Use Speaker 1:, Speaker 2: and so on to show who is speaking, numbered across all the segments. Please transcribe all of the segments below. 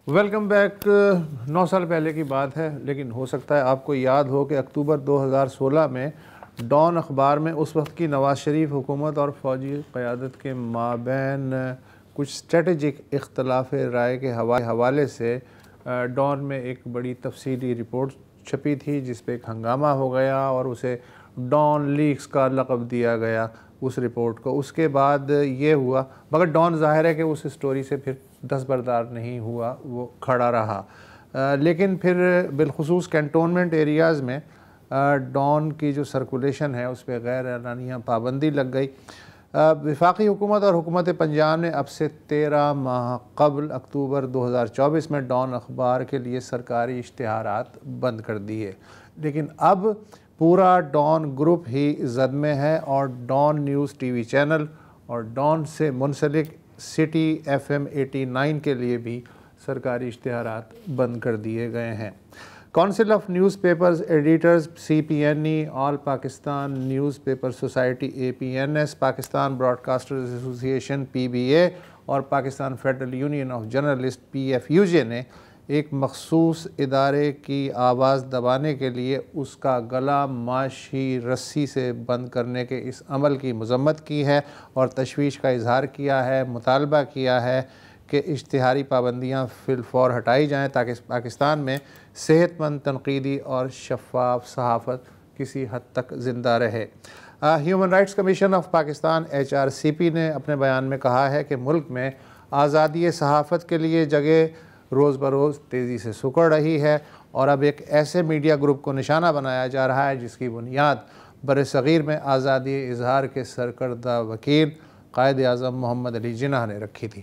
Speaker 1: Welcome back 9 سال پہلے کی بات ہے، لیکن ہو سکتا ہے آپ کو یاد ہو کہ اکتوبر 2016 میں ڈان اخبار میں اس وقت کی نواز شریف حکومت اور فوجی قیادت کے مابین کچھ اسٹریٹجک اختلاف رائے کے حوالے سے ڈان میں ایک بڑی تفصیلی رپورٹ چھپی تھی، جس پہ ایک ہنگامہ ہو گیا اور اسے ڈان لیکس کا لقب دیا گیا اس رپورٹ کو۔ اس کے بعد یہ ہوا، مگر ڈان ظاہر ہے کہ اس سٹوری سے پھر دستبردار نہیں ہوا، وہ کھڑا رہا۔ لیکن پھر بالخصوص کینٹونمنٹ ایریاز میں ڈان کی جو سرکولیشن ہے اس پہ غیر اعلانیہ پابندی لگ گئی۔ وفاقی حکومت اور حکومت پنجاب نے اب سے 13 ماہ قبل اکتوبر 2024 میں ڈان اخبار کے لیے سرکاری اشتہارات بند کر دیے، لیکن اب پورا ڈان گروپ ہی زد میں ہے اور Dawn News T V channel اور ڈان سے منسلک سٹی FM 89 کے لیے بھی سرکاری اشتہارات بند کر دیے گئے ہیں۔ Council of newspapers editors CPNE، all Pakistan newspaper society APNS، Pakistan broadcasters association PBA اور Pakistan federal union of journalist PFUJ نے ایک مخصوص ادارے کی آواز دبانے کے لیے اس کا گلا معاشی رسی سے بند کرنے کے اس عمل کی مذمت کی ہے اور تشویش کا اظہار کیا ہے، مطالبہ کیا ہے کہ اشتہاری پابندیاں فی الفور ہٹائی جائیں تاکہ پاکستان میں صحت مند تنقیدی اور شفاف صحافت کسی حد تک زندہ رہے۔ Human rights commission of Pakistan HRCP نے اپنے بیان میں کہا ہے کہ ملک میں آزادی صحافت کے لیے جگہ روز بروز تیزی سے سکڑ رہی ہے اور اب ایک ایسے میڈیا گروپ کو نشانہ بنایا جا رہا ہے جس کی بنیاد برصغیر میں آزادی اظہار کے سرکردہ وکیل قائد اعظم محمد علی جناح نے رکھی تھی۔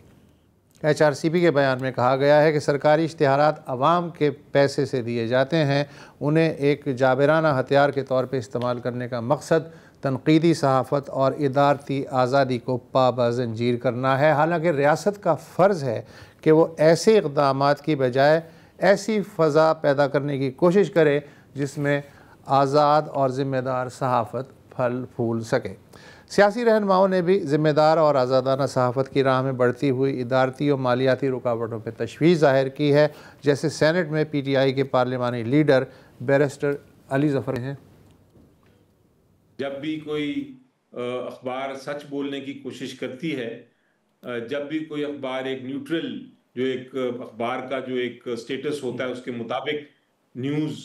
Speaker 1: HRCP کے بیان میں کہا گیا ہے کہ سرکاری اشتہارات عوام کے پیسے سے دیے جاتے ہیں، انہیں ایک جابرانہ ہتھیار کے طور پہ استعمال کرنے کا مقصد تنقیدی صحافت اور ادارتی آزادی کو پابند زنجیر کرنا ہے۔ حالانکہ ریاست کا فرض ہے کہ وہ ایسے اقدامات کی بجائے ایسی فضا پیدا کرنے کی کوشش کرے جس میں آزاد اور ذمہ دار صحافت پھل پھول سکے۔ سیاسی رہنماؤں نے بھی ذمہ دار اور آزادانہ صحافت کی راہ میں بڑھتی ہوئی ادارتی اور مالیاتی رکاوٹوں پہ تشویش ظاہر کی ہے، جیسے سینٹ میں PTI کے پارلیمانی لیڈر بیرسٹر علی ظفر ہیں۔
Speaker 2: جب بھی کوئی اخبار سچ بولنے کی کوشش کرتی ہے، جب بھی کوئی اخبار ایک نیوٹرل جو ایک اخبار کا جو ایک سٹیٹس ہوتا ہے اس کے مطابق نیوز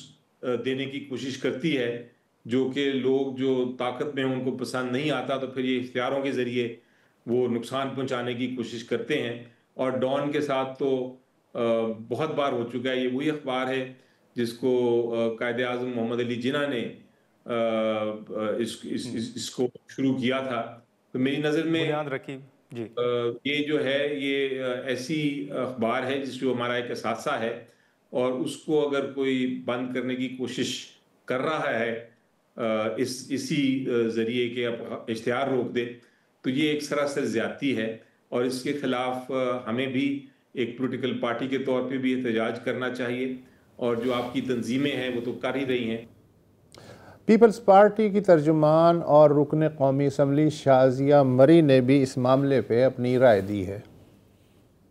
Speaker 2: دینے کی کوشش کرتی ہے، جو کہ لوگ جو طاقت میں ان کو پسند نہیں آتا تو پھر یہ اختیاروں کے ذریعے وہ نقصان پہنچانے کی کوشش کرتے ہیں۔ اور ڈان کے ساتھ تو بہت بار ہو چکا ہے۔ یہ وہی اخبار ہے جس کو قائد اعظم محمد علی جناح نے اس کو شروع کیا تھا۔ تو میری نظر میں
Speaker 3: بنیاد رکھی جی
Speaker 2: یہ جو ہے یہ ایسی اخبار ہے جس جو ہمارا ایک اثاثہ ہے، اور اس کو اگر کوئی بند کرنے کی کوشش کر رہا ہے اسی ذریعے کہ اب اشتہار روک دے، تو یہ ایک سراسر زیادتی ہے، اور اس کے خلاف ہمیں بھی ایک پولیٹیکل پارٹی کے طور پہ بھی احتجاج کرنا چاہیے، اور جو آپ کی تنظیمیں ہیں وہ تو کر ہی رہی ہیں۔
Speaker 1: پیپلز پارٹی کی ترجمان اور رکن قومی اسمبلی شازیہ مری نے بھی اس معاملے پہ اپنی رائے دی ہے۔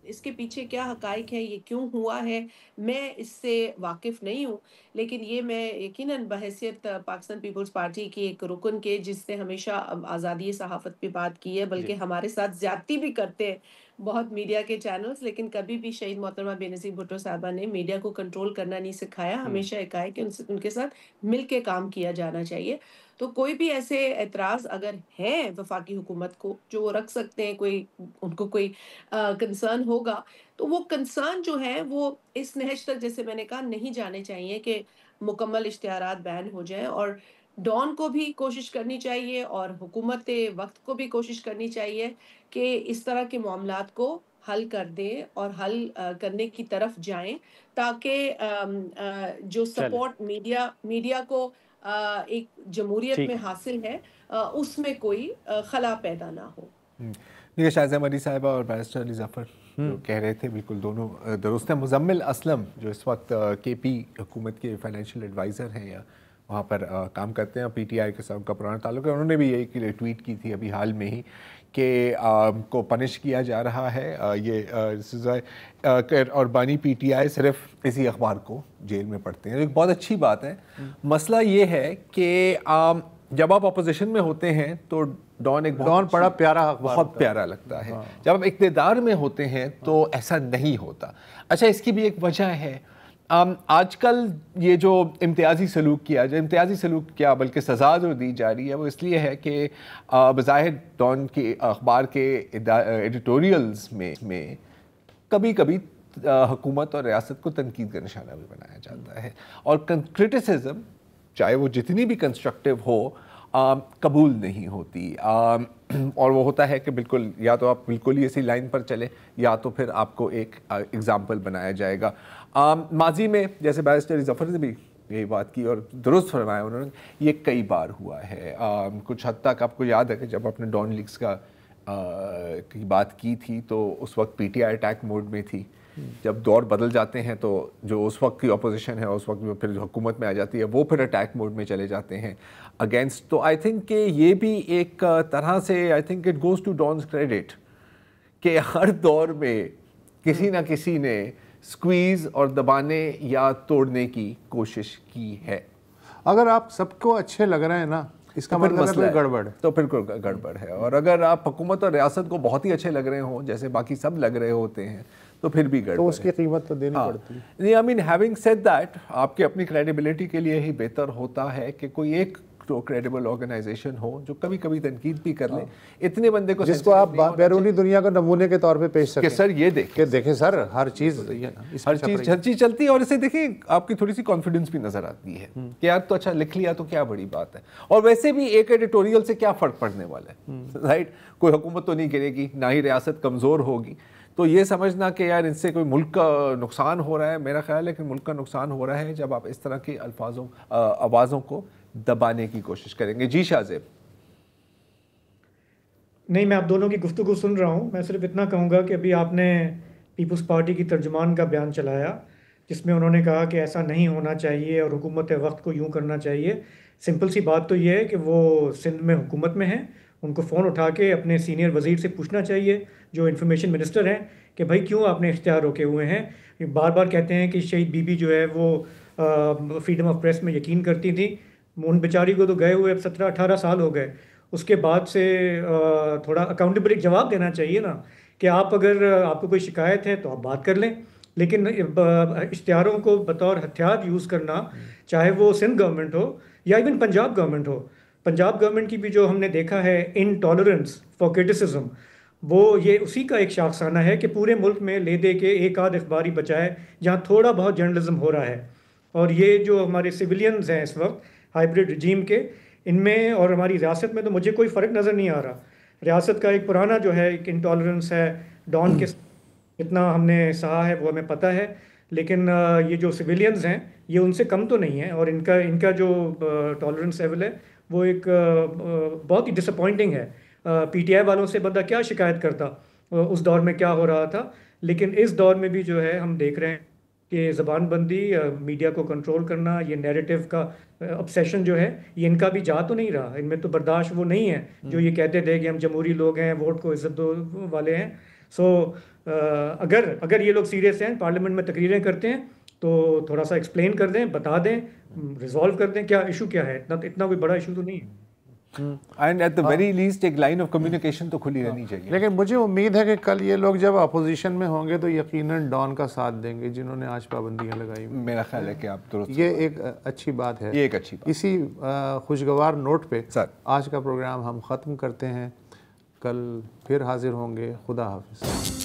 Speaker 4: اس کے پیچھے کیا حقائق ہے، یہ کیوں ہوا ہے، میں اس سے واقف نہیں ہوں، لیکن یہ میں یقیناً بحیثیت پاکستان پیپلز پارٹی کی ایک رکن کے جس نے ہمیشہ آزادی صحافت پہ بات کی ہے، بلکہ ہمارے ساتھ زیادتی بھی کرتے ہیں بہت میڈیا کے چینلز، لیکن کبھی بھی شہید محترمہ بے نظیر بھٹو صاحبہ نے میڈیا کو کنٹرول کرنا نہیں سکھایا، ہمیشہ ایک ہے کہ ان کے ساتھ مل کے کام کیا جانا چاہیے۔ تو کوئی بھی ایسے اعتراض اگر ہیں وفاقی حکومت کو جو وہ رکھ سکتے ہیں، کوئی ان کو کوئی کنسرن ہوگا، تو وہ کنسرن جو ہے وہ اس نہج تک، جیسے میں نے کہا، نہیں جانے چاہیے کہ مکمل اشتہارات بین ہو جائیں، اور ڈان کو بھی کوشش کرنی چاہیے اور حکومت وقت کو بھی کوشش کرنی چاہیے کہ اس طرح کے معاملات کو حل کر دیں اور حل کرنے کی طرف جائیں، تاکہ جو سپورٹ میڈیا کو ایک جمہوریت میں حاصل ہے اس میں کوئی خلا پیدا نہ ہو۔
Speaker 3: دیکھیے شازیہ مری صاحبہ اور بیرسٹر علی ظفر جو کہہ رہے تھے بالکل دونوں درست ہیں۔ مزمل اسلم جو اس وقت KP حکومت کے فائنینشیل ایڈوائزر ہیں یا وہاں پر کام کرتے ہیں، PTI کے ساتھ ان کا پرانا تعلق ہے، انہوں نے بھی یہی ٹویٹ کی تھی ابھی حال میں ہی کہ کو پنش کیا جا رہا ہے. اور بانی پی ٹی آئی صرف اسی اخبار کو جیل میں پڑھتے ہیں. ایک بہت اچھی بات ہے. مسئلہ یہ ہے کہ جب آپ اپوزیشن میں ہوتے ہیں تو ڈان
Speaker 1: بڑا پیارا
Speaker 3: بہت پیارا لگتا ہے. جب آپ اقتدار میں ہوتے ہیں تو ایسا نہیں ہوتا. اچھا اس کی بھی ایک وجہ ہے. آج کل یہ جو امتیازی سلوک کیا بلکہ سزا جو دی جا رہی ہے وہ اس لیے ہے کہ بظاہر ڈان کے اخبار کے ایڈیٹوریلز میں کبھی کبھی حکومت اور ریاست کو تنقید کا نشانہ بھی بنایا جاتا ہے. اور کرٹیسزم چاہے وہ جتنی بھی کنسٹرکٹیو ہو قبول نہیں ہوتی. اور وہ ہوتا ہے کہ بالکل یا تو آپ بالکل ہی اسی لائن پر چلیں یا تو پھر آپ کو ایک اگزامپل بنایا جائے گا. ماضی میں جیسے بیرسٹر ظفر نے بھی یہی بات کی اور درست فرمایا انہوں نے, یہ کئی بار ہوا ہے. کچھ حد تک آپ کو یاد ہے کہ جب آپ نے ڈان لیکس کی بات کی تھی تو اس وقت P T I attack mode میں تھی. جب دور بدل جاتے ہیں تو جو اس وقت کی اپوزیشن ہے اس وقت پھر جو حکومت میں آ جاتی ہے وہ پھر اٹیک موڈ میں چلے جاتے ہیں اگینسٹ. تو آئی تھنک کہ یہ بھی ایک طرح سے I think it goes to Dawn's credit کہ ہر دور میں کسی نہ کسی نے سکویز اور دبانے یا توڑنے کی کوشش کی ہے.
Speaker 1: اگر آپ سب کو اچھے لگ رہے ہیں نا اس کا مطلب ہے گڑبڑ,
Speaker 3: تو پھر گڑبڑ ہے. اور اگر آپ حکومت اور ریاست کو بہت ہی اچھے لگ رہے ہوں جیسے باقی سب لگ رہے ہوتے ہیں تو پھر بھی گڑبڑ,
Speaker 1: تو اس کی قیمت تو دینی پڑتی ہے.
Speaker 3: آئی مین ہیونگ سیڈ دیٹ آپ کے اپنی کریڈیبلٹی کے لیے ہی بہتر ہوتا ہے کہ کوئی ایک تو کریڈیبل آرگنائزیشن ہو جو کبھی کبھی تنقید بھی کر لیں. اتنے بندے کو
Speaker 1: جس کو آپ بیرونی دنیا کو نمونے کے طور پہ پیش سکیں
Speaker 3: کہ سر یہ دیکھیں
Speaker 1: سر ہر چیز
Speaker 3: چلتی ہے. اور اسے دیکھیں آپ کی تھوڑی سی کانفیڈنس بھی نظر آتی ہے کہ یار تو اچھا لکھ لیا تو کیا بڑی بات ہے. اور ویسے بھی ایک ایڈیٹوریل سے کیا فرق پڑنے والا ہے, رائٹ. کوئی حکومت تو نہیں گرے گی, نہ ہی ریاست کمزور ہوگی. تو یہ سمجھنا کہ یار ان سے کوئی ملک کا نقصان ہو رہا ہے, میرا خیال ہے کہ ملک کا نقصان ہو رہا ہے جب آپ اس طرح کی آوازوں کو دبانے کی کوشش کریں گے. جی شاہ زیب.
Speaker 5: نہیں, میں آپ دونوں کی گفتگو سن رہا ہوں. میں صرف اتنا کہوں گا کہ ابھی آپ نے پیپلز پارٹی کی ترجمان کا بیان چلایا جس میں انہوں نے کہا کہ ایسا نہیں ہونا چاہیے اور حکومت وقت کو یوں کرنا چاہیے. سمپل سی بات تو یہ ہے کہ وہ سندھ میں حکومت میں ہیں, ان کو فون اٹھا کے اپنے سینئر وزیر سے پوچھنا چاہیے جو انفارمیشن منسٹر ہیں کہ بھائی کیوں آپ نے اختیار روکے ہوئے ہیں. بار بار کہتے ہیں کہ شہید بی بی جو ہے وہ فریڈم آف پریس میں یقین کرتی تھی. ان بیچاری کو تو گئے ہوئے اب 17-18 سال ہو گئے. اس کے بعد سے تھوڑا اکاؤنٹیبل ایک جواب دینا چاہیے نا کہ اگر آپ کو کوئی شکایت ہے تو آپ بات کر لیں, لیکن اشتہاروں کو بطور ہتھیار یوز کرنا, چاہے وہ سندھ گورنمنٹ ہو یا ایون پنجاب گورنمنٹ ہو. پنجاب گورنمنٹ کی بھی جو ہم نے دیکھا ہے انٹالرنس فار کرٹیسزم, وہ یہ اسی کا ایک شاخسانہ ہے کہ پورے ملک میں لے دے کے ایک آدھ اخباری بچائے جہاں تھوڑا بہت جرنلزم ہو رہا ہے. اور یہ جو ہمارے سویلینز ہیں اس وقت ہائیبرڈ رجیم کے, ان میں اور ہماری ریاست میں تو مجھے کوئی فرق نظر نہیں آ رہا. ریاست کا ایک پرانا جو ہے ایک انٹالرنس ہے, ڈان کے اتنا ہم نے سہا ہے وہ ہمیں پتہ ہے, لیکن یہ جو سویلینز ہیں یہ ان سے کم تو نہیں ہیں. اور ان کا جو ٹالرنس لیول ہے وہ ایک بہت ہی ڈس اپوائنٹنگ ہے. پی ٹی آئی والوں سے بندہ کیا شکایت کرتا اس دور میں کیا ہو رہا تھا, لیکن اس دور میں بھی جو ہے ہم دیکھ رہے ہیں کہ زبان بندی, میڈیا کو کنٹرول کرنا, یہ نیریٹو کا obsession جو ہے یہ ان کا بھی جا تو نہیں رہا. ان میں تو برداشت وہ نہیں ہے جو یہ کہتے تھے کہ ہم جمہوری لوگ ہیں, ووٹ کو عزت دو والے ہیں. سو اگر یہ لوگ سیریس ہیں, پارلیمنٹ میں تقریریں کرتے ہیں تو تھوڑا سا ایکسپلین کر دیں, بتا دیں, ریزالو کر دیں کیا ایشو کیا ہے. اتنا کوئی بڑا ایشو تو نہیں ہے.
Speaker 3: And at the very least ایک لائن آف کمیونیکیشن تو کھلی رہنی چاہیے.
Speaker 1: لیکن مجھے امید ہے کہ کل یہ لوگ جب اپوزیشن میں ہوں گے تو یقیناً ڈان کا ساتھ دیں گے جنہوں نے آج پابندیاں لگائی.
Speaker 3: میرا خیال ہے کہ آپ درست,
Speaker 1: یہ ایک اچھی بات ہے.
Speaker 3: یہ ایک اچھی بات.
Speaker 1: اسی خوشگوار نوٹ پہ
Speaker 3: سر
Speaker 1: آج کا پروگرام ہم ختم کرتے ہیں. کل پھر حاضر ہوں گے. خدا حافظ.